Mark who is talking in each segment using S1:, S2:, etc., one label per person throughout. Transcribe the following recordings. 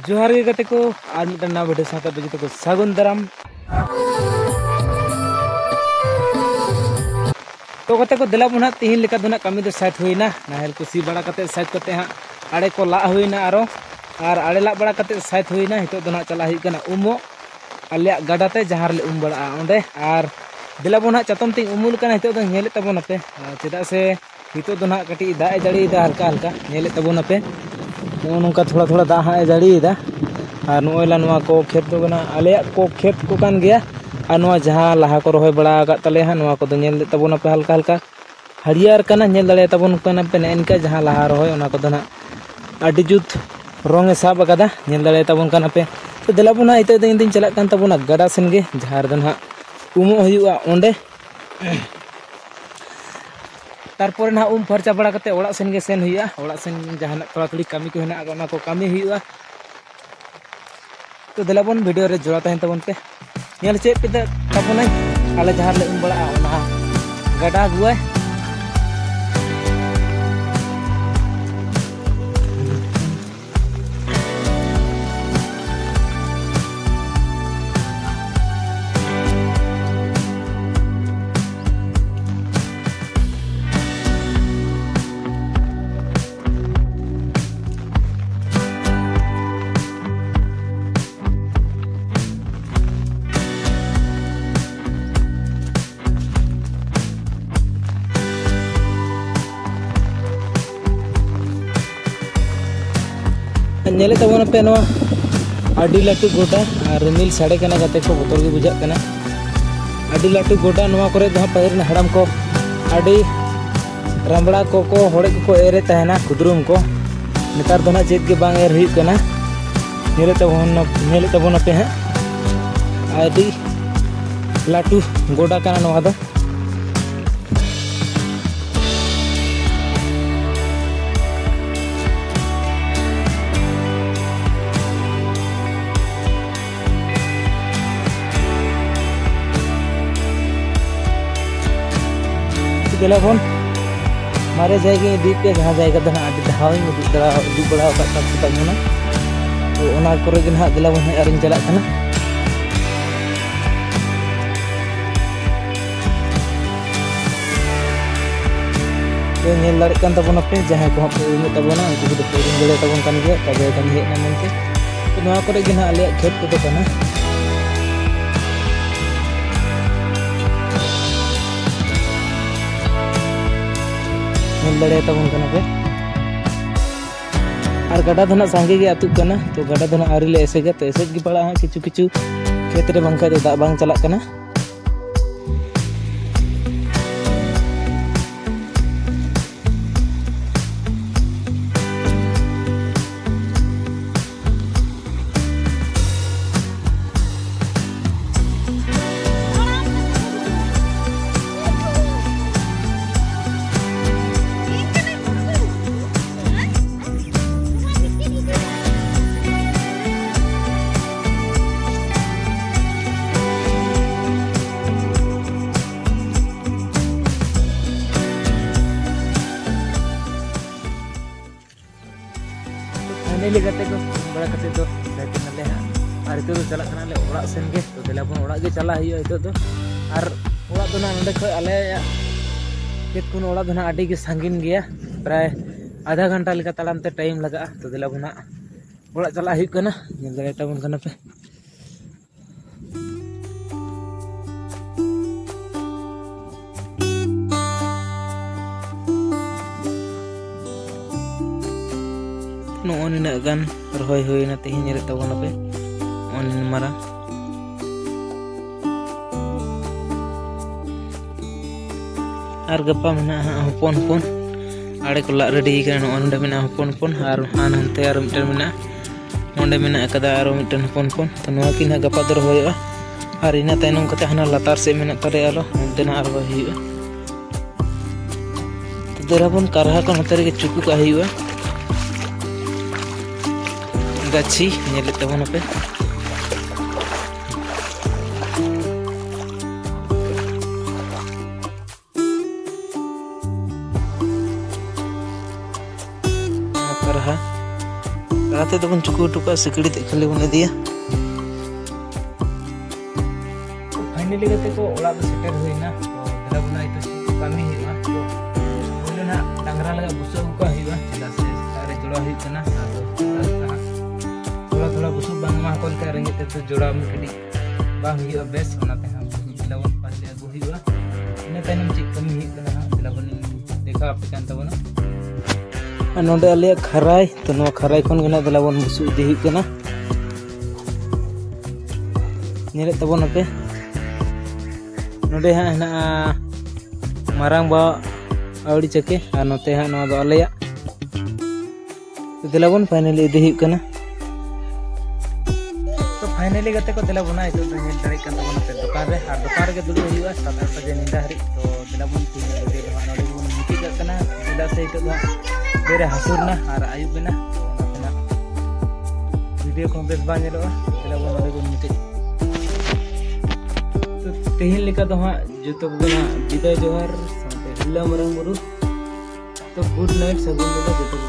S1: जोहार गे गते को आर मिटन ना वीडियो साथ पे जतो को सागुन दाराम। तो गते को दिला बुना तिहिन लेका दुना कमी दो साइट हुईना नाहेल को सी बड़ा कते साइट कते हा आड़े को ला हुईना आरो आर आड़े ला बड़ा कते साइट हुईना हितो दुना चला हुई कना उमो आले गाडाते जहार ले बड़ा ओंडे आर दिला बुना चतम तिंग उमुल कना हितो दो नेले तबोन पे चेदा से हितो दुना कटी दा ए जड़ी दा हल्का हल्का नेले तबोन पे नोंका थोड़ा थोड़ा दा हा ए जड़ी दा आर नोयला नोआ को खेत दो गना आले को खेत को कान गया आर नोआ जहां लहा को रोय बड़ा गा तले हा नोआ को दो नेल तबोन पे हल्का हल्का हरियर कना नेल दले तबोन कना पे नेनका जहां लहा रोय ओना को दना अडी जुत रंग साब गदा नेल दले तबोन कना पे तो दिला बुना इते दिन दिन चला कान तबोना गडा सेन गे जहार दन हा उमो हुआ ओंडे तारपर ना फर्चा बड़ा करते ओड़ा सेन गे सेन हुआ ओड़ा सेन जहां थोड़ा थोड़ी कमी को हेना ओना को कमी हुआ तो दिलाबन वीडियो रे जोड़ा तहन तबन पे नेल चेक पे तबन आले जहार ले बड़ा ओना गडा गुआ नेले तबन पे नवा आडी लाटू गोटा रिमिल साड़े कना गते को बोतल के बुझा कना आडी लाटू गोटा नवा करे दहा पहिर हड़ाम को आडी रामबड़ा को होड़े को एरे तहना कुदरुम को नेतार दोना चेत के बांग एर हुई कना नेले तबन पे है आडी लाटू गोटा कना नवा दो दिला फोन मारे जाएगी दीप पे जहाँ जाएगा तो ना धावी में दूध बड़ा तबना तो ओना करे के ना दिला फोन आरिन चला कना तो नेल लड़ कन तबना पे जहाँ को पे तबना उनको तो पेरिंग गले तबन कन गया तबे कन हे ना मनते तो नोआ करे के ना आले खेत को तो कना लड़े तबन कना पे और गडा धना सांगे गे आतु कना तो गडा धना आरी ले एसेगा तो एसेज गी पड़ा किचु किचु खेत रे बंका दो दा बांग चला कना नेले गते को बड़ा कते तो साइकिल नले और तो चला कना ले ओड़ा सेन गे तो दिलाबन ओड़ा गे चला हियो तो और ओड़ा तो ना नंदे खय आले खेत को ओड़ा तो ना आडी गे सांगिन गया प्राय आधा घंटा लेका तालाम ते टाइम लगा तो दिलाबन ओड़ा चला हियो कना नेल दरे तबन कना पे नोना गान रही हुईना तेहन तबन पे मारा और गपा में हपन हपन आड़े को ला रेडी नोंडे में हपन हपन और हान हनते और मिटन में नोंडे में कदा और मिटन हपन हपन तो नोआ की गपा दो रहोया और इना तायनम कते हाना लातार से में तरे आलो उनते ना रहोय हुआ तो देराबन कारहा को नते रे चुकू का हुआ गाछी नेले तबन पे ते तो बन चुकू टुका सिकड़ी ते खाली बन दिया फाइनली गते को ओला दो सेटर हुईना तो दला बुना इतो कमी हुआ तो बोले ना डांगरा लगा बुसु को हुआ चला से सारे जोड़ा हुई तना थोड़ा थोड़ा बुसु बांग मा कोल का रेंगे तो जोड़ा में कडी बांग हुआ बेस बनाते हैं दला बन पाले अगु हुआ इन ताइनम ची कमी हुई तना दला बन देखा आप कान तबना नोडे अलिया खराय तो नो खराय कोन गना दला बन बुसु दे हुई तना नेरे तबन पे नोडे हाँ ना मारांग बा आवड़ी चके और नोते हाँ नवा दो अलेया तो दिलाबन फाइनली इदी हुई कना तो फाइनली गते को दिलाबना इतो तो नेल तारीख का तबन पे दुकान रे और दुकान के दुड़ी हुआ 7 बजे नींदा हरी तो दिलाबन तीन बजे दो नोडे बन मिटी का कना दिला से इतो दो बेरे हसुरना और आयु बिना तो ना वीडियो को बेस बा नेलोआ दिलाबन नोडे बन मिटी तेहिन लेका तो हाँ जो बना विदाय जोहार हिला मरंग बुरु तो गुड नाइट सगुन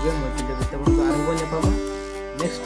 S1: जो मत नेक्स्ट